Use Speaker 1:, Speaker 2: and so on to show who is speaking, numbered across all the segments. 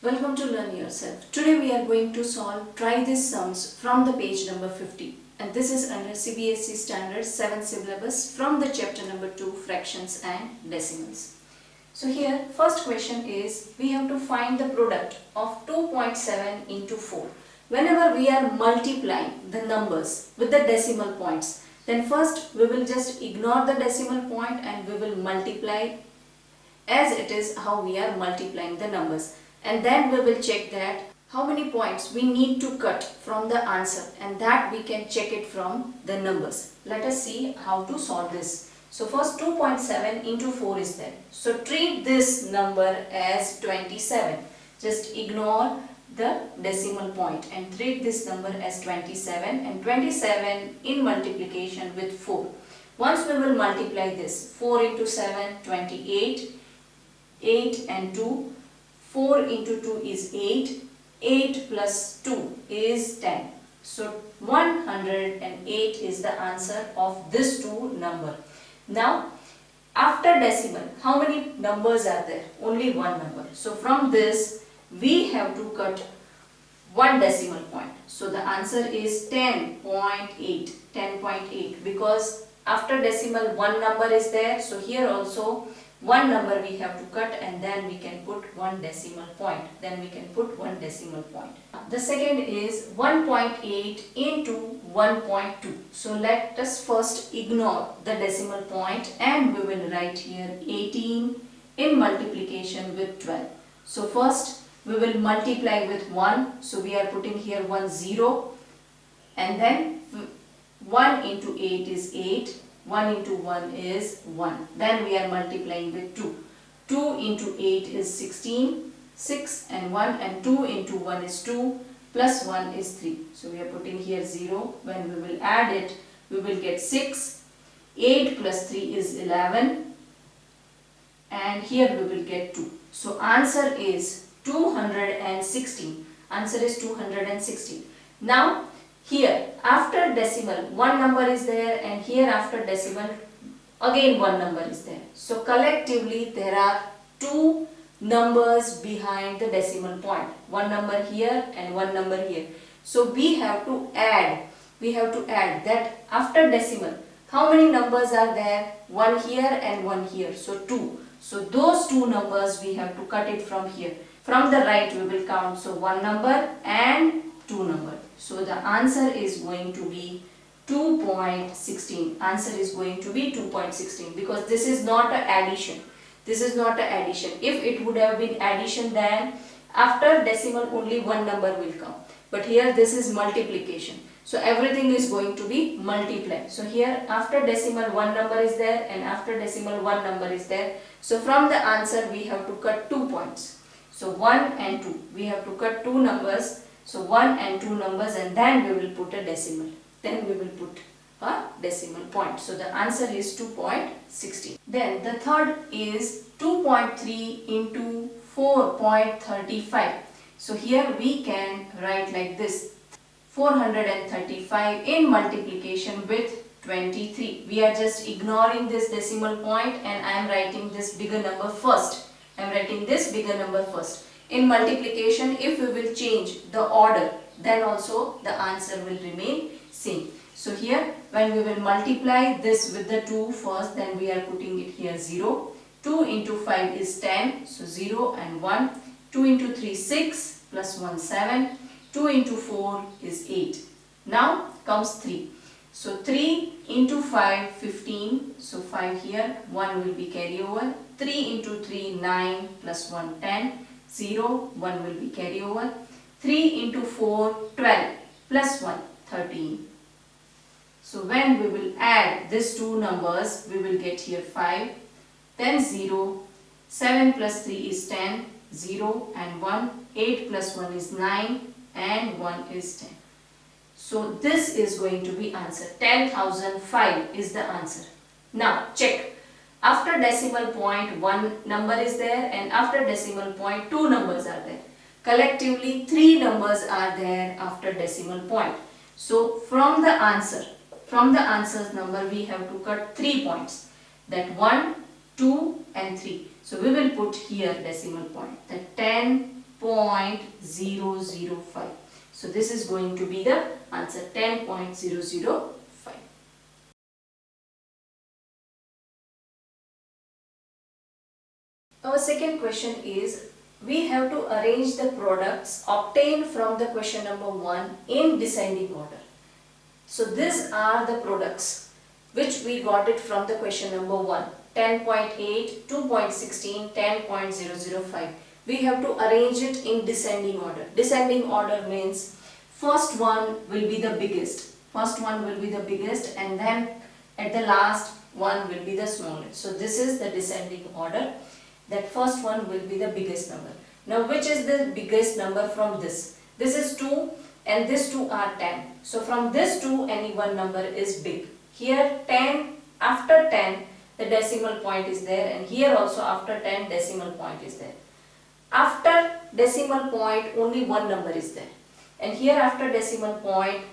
Speaker 1: Welcome to Learn Yourself. Today we are going to solve Try These Sums from the page number 50, and this is under CBSE Standard 7 syllabus from the chapter number 2 Fractions and Decimals. So here first question is we have to find the product of 2.7 into 4. Whenever we are multiplying the numbers with the decimal points, then first we will just ignore the decimal point and we will multiply as it is how we are multiplying the numbers. And then we will check that how many points we need to cut from the answer, and that we can check it from the numbers. Let us see how to solve this. So first 2.7 into 4 is there. So treat this number as 27. Just ignore the decimal point and treat this number as 27, and 27 in multiplication with 4. Once we will multiply this, 4 into 7, 28, 8 and 2. 4 into 2 is 8, 8 plus 2 is 10. So 108 is the answer of this 2 number. Now after decimal, how many numbers are there? Only one number. So from this we have to cut one decimal point. So the answer is 10.8, 10.8, because after decimal one number is there. So here also one number we have to cut, and then we can put one decimal point. The second is 1.8 into 1.2. So let us first ignore the decimal point and we will write here 18 in multiplication with 12. So first we will multiply with 1. So we are putting here 1 0, and then 1 into 8 is 8. 1 into 1 is 1. Then we are multiplying with 2. 2 into 8 is 16. 6 and 1, and 2 into 1 is 2. Plus 1 is 3. So we are putting here 0. When we will add it, we will get 6. 8 plus 3 is 11. And here we will get 2. So answer is 216. Answer is 216. Now here after decimal one number is there, and here after decimal again one number is there. So collectively there are two numbers behind the decimal point. One number here and one number here. So we have to add that after decimal how many numbers are there? One here and one here. So 2. So those two numbers we have to cut it from here. From the right we will count. So one number and two number. So the answer is going to be 2.16. Answer is going to be 2.16, because this is not an addition. If it would have been addition, then after decimal only one number will come. But here this is multiplication. So everything is going to be multiplied. So here after decimal one number is there, and after decimal one number is there. So from the answer we have to cut 2 points. So 1 and 2. We have to cut two numbers. So 1 and 2 numbers, and then we will put a decimal. Then we will put a decimal point. So the answer is 2.16. Then the third is 2.3 into 4.35. So here we can write like this: 435 in multiplication with 23. We are just ignoring this decimal point, and I am writing this bigger number first. In multiplication, if we will change the order, then also the answer will remain same. So here when we will multiply this with the 2 first, then we are putting it here 0. 2 into 5 is 10. So 0 and 1. 2 into 3 6 plus 1 7. 2 into 4 is 8. Now comes 3. So 3 into 5 15. So 5 here. 1 will be carry over. 3 into 3 9 plus 1 10. 0, 1 will be carry over. 3 into 4, 12, plus 1, 13. So when we will add these two numbers, we will get here 5, then 0, 7 plus 3 is 10, 0 and 1, 8 plus 1 is 9, and 1 is 10. So this is going to be answer. 10,005 is the answer. Now check. After decimal point one number is there, and after decimal point two numbers are there. Collectively 3 numbers are there after decimal point. So from the answer's number we have to cut 3 points. That 1, 2 and 3. So we will put here decimal point. That 10, 10.005. So this is going to be the answer, 10.005. Our second question is, we have to arrange the products obtained from the question number 1 in descending order. So these are the products which we got it from the question number 1, 10.8, 2.16, 10.005. We have to arrange it in descending order. Descending order means first one will be the biggest. First one will be the biggest, and then at the last one will be the smallest. So this is the descending order. That first one will be the biggest number. Now which is the biggest number from this? This is 2 and this 2 are 10. So from this 2 any one number is big. Here 10, after 10 the decimal point is there, and here also after 10 decimal point is there. After decimal point only one number is there, and here after decimal point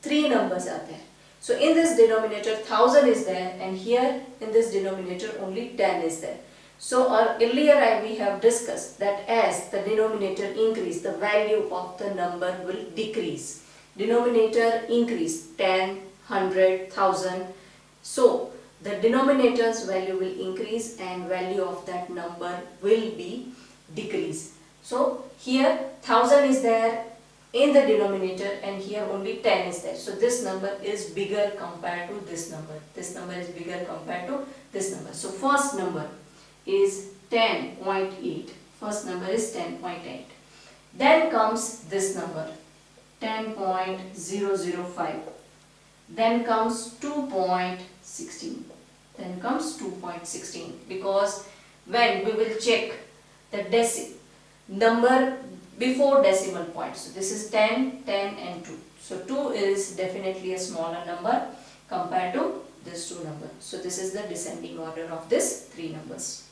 Speaker 1: 3 numbers are there. So in this denominator 1000 is there, and here in this denominator only 10 is there. So earlier we have discussed that as the denominator increase, the value of the number will decrease. Denominator increase 10, 100, 1000. So the denominator's value will increase and value of that number will be decrease. So here 1000 is there in the denominator, and here only 10 is there. So this number is bigger compared to this number. This number is bigger compared to this number. So first number is 10.8. First number is 10.8. Then comes this number 10.005. Then comes 2.16. Then comes 2.16, because when we will check the number before decimal point. So this is 10, 10 and 2. So 2 is definitely a smaller number compared to this 2 number. So this is the descending order of these 3 numbers.